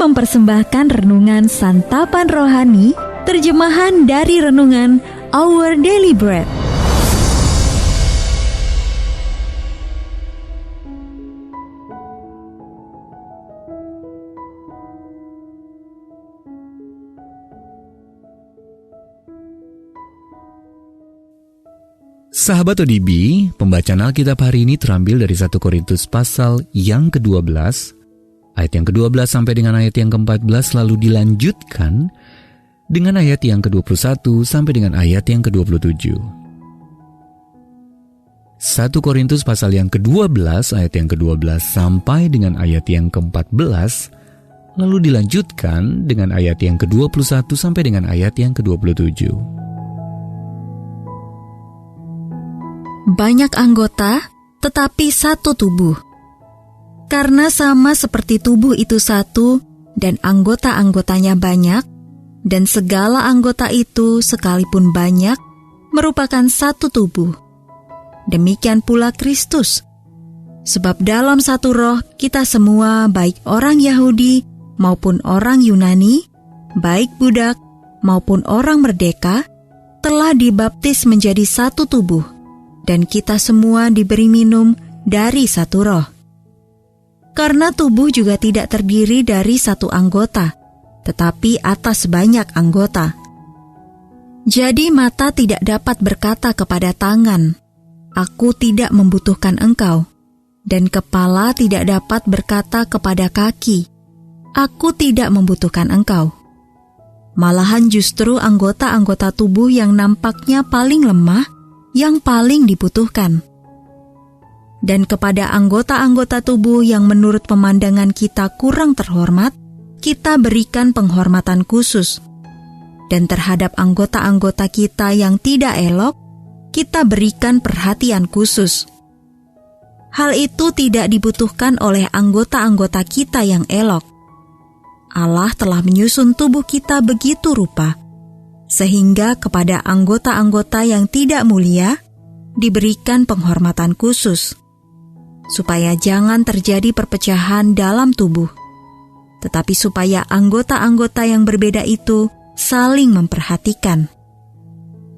mempersembahkan renungan Santapan Rohani, terjemahan dari renungan Our Daily Bread. Sahabat ODB, pembacaan Alkitab hari ini terambil dari 1 Korintus pasal yang ke-12, ayat yang ke-12 sampai dengan ayat yang ke-14, lalu dilanjutkan dengan ayat yang ke-21 sampai dengan ayat yang ke-27. 1 Korintus pasal yang ke-12, ayat yang ke-12 sampai dengan ayat yang ke-14, lalu dilanjutkan dengan ayat yang ke-21 sampai dengan ayat yang ke-27. Banyak anggota, tetapi satu tubuh. Karena sama seperti tubuh itu satu, dan anggota-anggotanya banyak, dan segala anggota itu sekalipun banyak, merupakan satu tubuh. Demikian pula Kristus. Sebab dalam satu roh kita semua, baik orang Yahudi maupun orang Yunani, baik budak maupun orang merdeka, telah dibaptis menjadi satu tubuh. Dan kita semua diberi minum dari satu roh. Karena tubuh juga tidak terdiri dari satu anggota, tetapi atas banyak anggota. Jadi mata tidak dapat berkata kepada tangan, "Aku tidak membutuhkan engkau," dan kepala tidak dapat berkata kepada kaki, "Aku tidak membutuhkan engkau." Malahan justru anggota-anggota tubuh yang nampaknya paling lemah yang paling dibutuhkan. Dan kepada anggota-anggota tubuh yang menurut pemandangan kita kurang terhormat, kita berikan penghormatan khusus. Dan terhadap anggota-anggota kita yang tidak elok, kita berikan perhatian khusus. Hal itu tidak dibutuhkan oleh anggota-anggota kita yang elok. Allah telah menyusun tubuh kita begitu rupa, sehingga kepada anggota-anggota yang tidak mulia diberikan penghormatan khusus, supaya jangan terjadi perpecahan dalam tubuh, tetapi supaya anggota-anggota yang berbeda itu saling memperhatikan.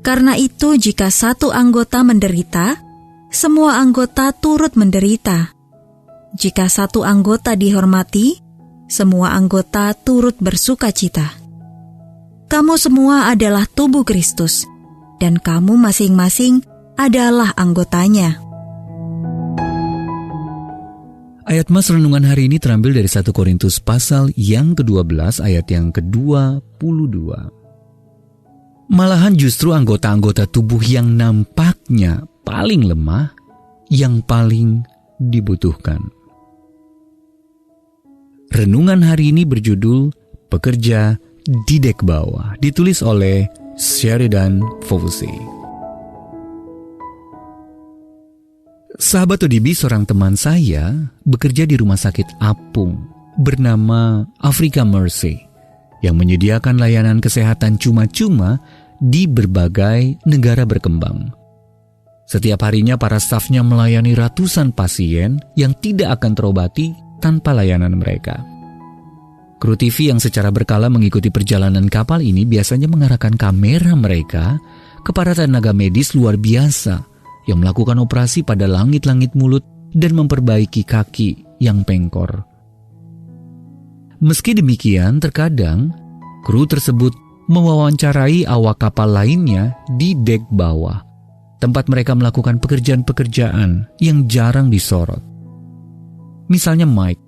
Karena itu, jika satu anggota menderita, semua anggota turut menderita. Jika satu anggota dihormati, semua anggota turut bersukacita. Kamu semua adalah tubuh Kristus, dan kamu masing-masing adalah anggotanya. Ayat mas renungan hari ini terambil dari 1 Korintus pasal yang ke-12, ayat yang ke-22. Malahan justru anggota-anggota tubuh yang nampaknya paling lemah, yang paling dibutuhkan. Renungan hari ini berjudul Pekerja di Dek Bawah, ditulis oleh Sheridan Fauzi. Sahabat ODB, seorang teman saya bekerja di rumah sakit apung bernama Africa Mercy yang menyediakan layanan kesehatan cuma-cuma di berbagai negara berkembang. Setiap harinya para stafnya melayani ratusan pasien yang tidak akan terobati tanpa layanan mereka. Kru TV yang secara berkala mengikuti perjalanan kapal ini biasanya mengarahkan kamera mereka kepada tenaga medis luar biasa yang melakukan operasi pada langit-langit mulut dan memperbaiki kaki yang pengkor. Meski demikian, terkadang kru tersebut mewawancarai awak kapal lainnya di dek bawah, tempat mereka melakukan pekerjaan-pekerjaan yang jarang disorot. Misalnya Mike,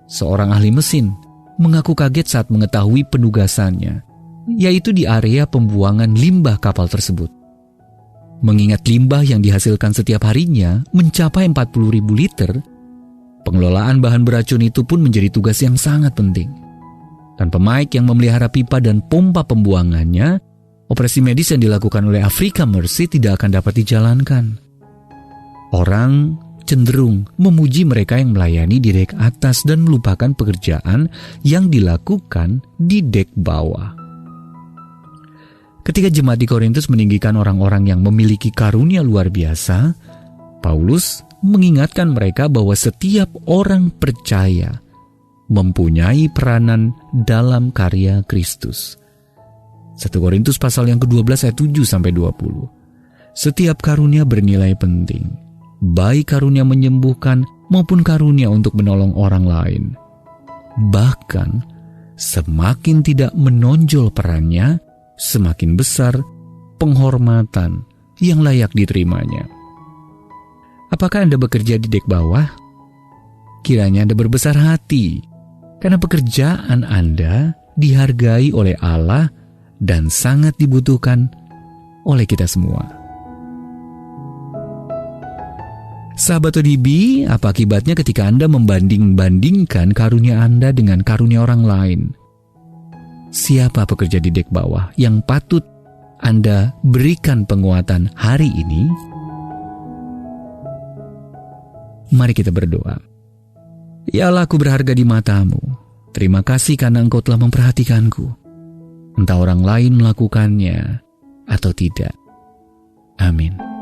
seorang ahli mesin, mengaku kaget saat mengetahui penugasannya, yaitu di area pembuangan limbah kapal tersebut. Mengingat limbah yang dihasilkan setiap harinya mencapai 40.000 liter, pengelolaan bahan beracun itu pun menjadi tugas yang sangat penting. Tanpa Mike yang memelihara pipa dan pompa pembuangannya, operasi medis yang dilakukan oleh Africa Mercy tidak akan dapat dijalankan. Orang cenderung memuji mereka yang melayani di dek atas dan melupakan pekerjaan yang dilakukan di dek bawah. Ketika jemaat di Korintus meninggikan orang-orang yang memiliki karunia luar biasa, Paulus mengingatkan mereka bahwa setiap orang percaya mempunyai peranan dalam karya Kristus. 1 Korintus pasal yang ke-12 ayat 7-20. Setiap karunia bernilai penting, baik karunia menyembuhkan maupun karunia untuk menolong orang lain. Bahkan, semakin tidak menonjol perannya, semakin besar penghormatan yang layak diterimanya. Apakah Anda bekerja di dek bawah? Kiranya Anda berbesar hati, karena pekerjaan Anda dihargai oleh Allah dan sangat dibutuhkan oleh kita semua. Sahabat ODB, apa akibatnya ketika Anda membanding-bandingkan karunia Anda dengan karunia orang lain? Siapa pekerja di dek bawah yang patut Anda berikan penguatan hari ini? Mari kita berdoa. Ya Allah, aku berharga di mata-Mu. Terima kasih karena Engkau telah memperhatikanku. Entah orang lain melakukannya atau tidak. Amin.